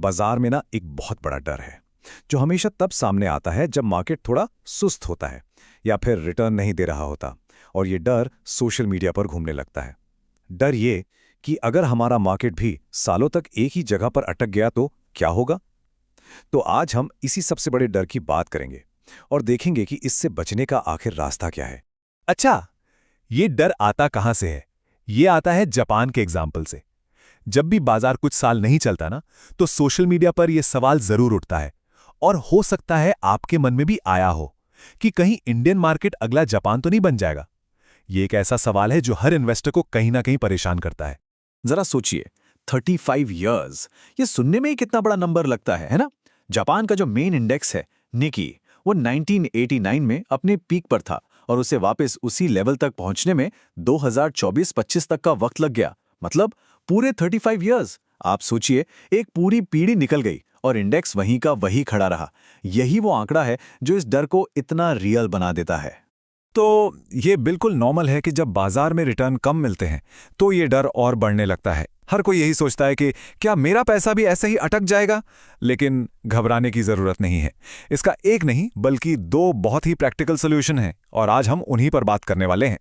बाजार में ना एक बहुत बड़ा डर है जो हमेशा तब सामने आता है जब मार्केट थोड़ा सुस्त होता है या फिर रिटर्न नहीं दे रहा होता, और ये डर सोशल मीडिया पर घूमने लगता है। डर ये कि अगर हमारा मार्केट भी सालों तक एक ही जगह पर अटक गया तो क्या होगा। तो आज हम इसी सबसे बड़े डर की बात करेंगे और देखेंगे कि इससे बचने का आखिर रास्ता क्या है। अच्छा, ये डर आता कहां से है? ये आता है जापान के एग्जाम्पल से। जब भी बाजार कुछ साल नहीं चलता ना, तो सोशल मीडिया पर यह सवाल जरूर उठता है, और हो सकता है आपके मन में भी आया हो कि कहीं इंडियन मार्केट अगला जापान तो नहीं बन जाएगा। ये एक ऐसा सवाल है जो हर इन्वेस्टर को कहीं ना कहीं परेशान करता है। जरा सोचिए, 35 इयर्स, ये सुनने में ही कितना बड़ा नंबर लगता है ना? जापान का जो मेन इंडेक्स है निकी, वो 1989 में अपने पीक पर था और उसे वापस उसी लेवल तक पहुंचने में 2024-25 तक का वक्त लग गया। मतलब पूरे 35 इयर्स। आप सोचिए, एक पूरी पीढ़ी निकल गई और इंडेक्स वहीं का वहीं खड़ा रहा। यही वो आंकड़ा है जो इस डर को इतना रियल बना देता है। तो ये बिल्कुल नॉर्मल है कि जब बाजार में रिटर्न कम मिलते हैं तो ये डर और बढ़ने लगता है। हर कोई यही सोचता है कि क्या मेरा पैसा भी ऐसे ही अटक जाएगा? लेकिन घबराने की जरूरत नहीं है। इसका एक नहीं बल्कि दो बहुत ही प्रैक्टिकल सॉल्यूशन हैं, और आज हम उन्हीं पर बात करने वाले हैं।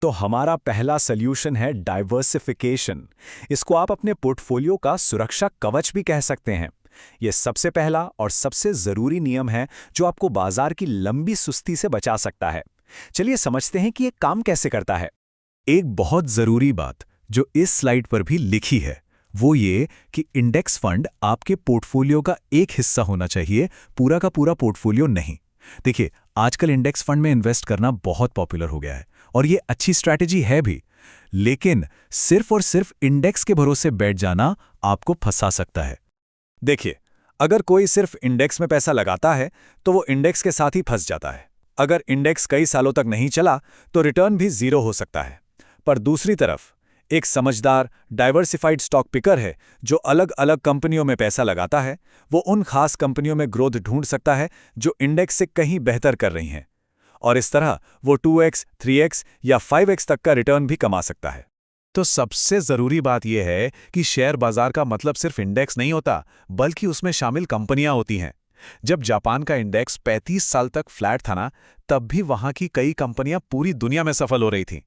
तो हमारा पहला सॉल्यूशन है डाइवर्सिफिकेशन। इसको आप अपने पोर्टफोलियो का सुरक्षा कवच भी कह सकते हैं। यह सबसे पहला और सबसे जरूरी नियम है जो आपको बाजार की लंबी सुस्ती से बचा सकता है। चलिए समझते हैं कि यह काम कैसे करता है। एक बहुत जरूरी बात जो इस स्लाइड पर भी लिखी है वो ये कि इंडेक्स फंड आपके पोर्टफोलियो का एक हिस्सा होना चाहिए, पूरा का पूरा पोर्टफोलियो नहीं। देखिए, आजकल इंडेक्स फंड में इन्वेस्ट करना बहुत पॉपुलर हो गया है और ये अच्छी स्ट्रैटेजी है भी, लेकिन सिर्फ और सिर्फ इंडेक्स के भरोसे बैठ जाना आपको फंसा सकता है। देखिए, अगर कोई सिर्फ इंडेक्स में पैसा लगाता है तो वो इंडेक्स के साथ ही फंस जाता है। अगर इंडेक्स कई सालों तक नहीं चला तो रिटर्न भी जीरो हो सकता है। पर दूसरी तरफ एक समझदार डाइवर्सिफाइड स्टॉक पिकर है जो अलग अलग कंपनियों में पैसा लगाता है। वो उन खास कंपनियों में ग्रोथ ढूंढ सकता है जो इंडेक्स से कहीं बेहतर कर रही हैं, और इस तरह वो 2x, 3x या 5x तक का रिटर्न भी कमा सकता है। तो सबसे जरूरी बात यह है कि शेयर बाजार का मतलब सिर्फ इंडेक्स नहीं होता, बल्कि उसमें शामिल कंपनियां होती हैं। जब जापान का इंडेक्स 35 साल तक फ्लैट था ना, तब भी वहां की कई कंपनियां पूरी दुनिया में सफल हो रही थीं।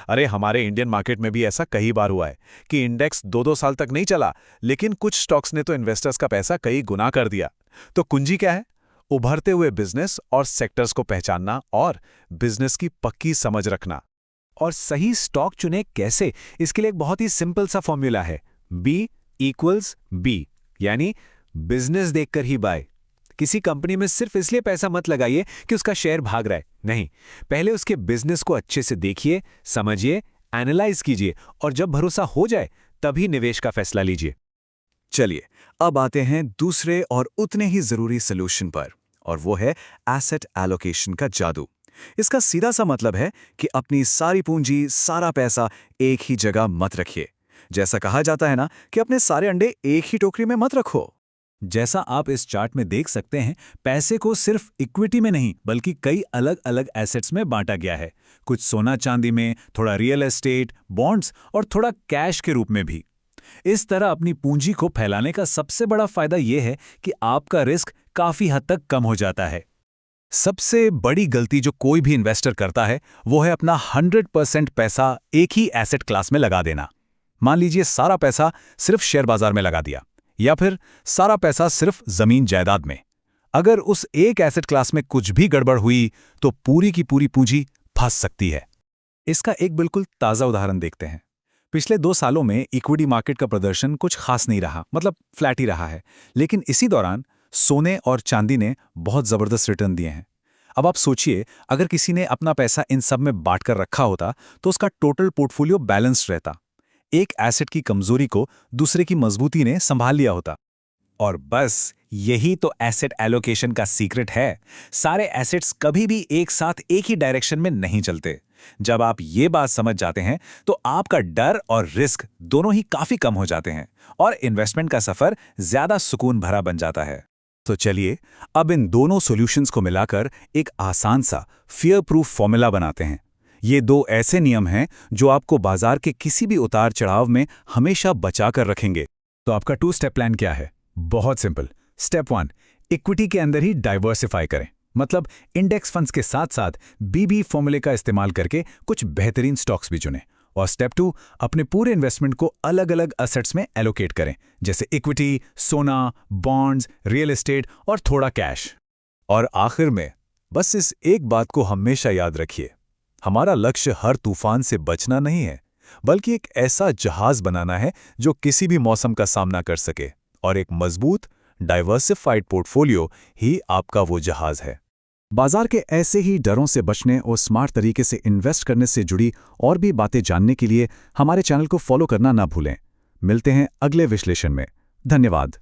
अरे, हमारे इंडियन मार्केट में भी ऐसा कई बार हुआ है कि इंडेक्स 2-2 साल तक नहीं चला, लेकिन कुछ स्टॉक्स ने तो इन्वेस्टर्स का पैसा कई गुना कर दिया। तो कुंजी क्या है? उभरते हुए बिजनेस और सेक्टर्स को पहचानना और बिजनेस की पक्की समझ रखना। और सही स्टॉक चुने कैसे, इसके लिए एक बहुत ही सिंपल सा फॉर्मूला है, B=B, यानी बिजनेस देखकर ही बाय। किसी कंपनी में सिर्फ इसलिए पैसा मत लगाइए कि उसका शेयर भाग रहा है, नहीं। पहले उसके बिजनेस को अच्छे से देखिए, समझिए, एनालाइज कीजिए, और जब भरोसा हो जाए तभी निवेश का फैसला लीजिए। चलिए, अब आते हैं दूसरे और उतने ही जरूरी सॉल्यूशन पर, और वो है एसेट एलोकेशन का जादू। इसका सीधा सा मतलब है कि अपनी सारी पूंजी, सारा पैसा एक ही जगह मत रखिए। जैसा कहा जाता है ना कि अपने सारे अंडे एक ही टोकरी में मत रखो। जैसा आप इस चार्ट में देख सकते हैं, पैसे को सिर्फ इक्विटी में नहीं बल्कि कई अलग अलग एसेट्स में बांटा गया है। कुछ सोना चांदी में, थोड़ा रियल एस्टेट, बॉन्ड्स और थोड़ा कैश के रूप में भी। इस तरह अपनी पूंजी को फैलाने का सबसे बड़ा फायदा यह है कि आपका रिस्क काफी हद तक कम हो जाता है। सबसे बड़ी गलती जो कोई भी इन्वेस्टर करता है वो है अपना 100% पैसा एक ही एसेट क्लास में लगा देना। मान लीजिए सारा पैसा सिर्फ शेयर बाजार में लगा दिया, या फिर सारा पैसा सिर्फ जमीन जायदाद में। अगर उस एक एसेट क्लास में कुछ भी गड़बड़ हुई तो पूरी की पूरी पूंजी फंस सकती है। इसका एक बिल्कुल ताज़ा उदाहरण देखते हैं। पिछले 2 सालों में इक्विटी मार्केट का प्रदर्शन कुछ खास नहीं रहा, मतलब फ्लैट ही रहा है। लेकिन इसी दौरान सोने और चांदी ने बहुत जबरदस्त रिटर्न दिए हैं। अब आप सोचिए, अगर किसी ने अपना पैसा इन सब में बांट कर रखा होता तो उसका टोटल पोर्टफोलियो बैलेंस्ड रहता। एक एसेट की कमजोरी को दूसरे की मजबूती ने संभाल लिया होता। और बस यही तो एसेट एलोकेशन का सीक्रेट है। सारे एसेट्स कभी भी एक साथ एक ही डायरेक्शन में नहीं चलते। जब आप ये बात समझ जाते हैं तो आपका डर और रिस्क दोनों ही काफी कम हो जाते हैं और इन्वेस्टमेंट का सफर ज्यादा सुकून भरा बन जाता है। तो चलिए अब इन दोनों सॉल्यूशंस को मिलाकर एक आसान सा फियर प्रूफ फॉर्मूला बनाते हैं। ये 2 ऐसे नियम हैं जो आपको बाजार के किसी भी उतार चढ़ाव में हमेशा बचा कर रखेंगे। तो आपका 2 स्टेप प्लान क्या है? बहुत सिंपल। स्टेप 1, इक्विटी के अंदर ही डाइवर्सिफाई करें। मतलब इंडेक्स फंड्स के साथ साथ बीबी फॉर्मूले का इस्तेमाल करके कुछ बेहतरीन स्टॉक्स भी चुनें। और स्टेप 2, अपने पूरे इन्वेस्टमेंट को अलग अलग असेट्स में एलोकेट करें, जैसे इक्विटी, सोना, बॉन्ड्स, रियल एस्टेट और थोड़ा कैश। और आखिर में बस इस एक बात को हमेशा याद रखिए, हमारा लक्ष्य हर तूफान से बचना नहीं है, बल्कि एक ऐसा जहाज बनाना है जो किसी भी मौसम का सामना कर सके। और एक मजबूत, डाइवर्सिफाइड पोर्टफोलियो ही आपका वो जहाज है। बाजार के ऐसे ही डरों से बचने और स्मार्ट तरीके से इन्वेस्ट करने से जुड़ी और भी बातें जानने के लिए हमारे चैनल को फॉलो करना ना भूलें। मिलते हैं अगले विश्लेषण में। धन्यवाद।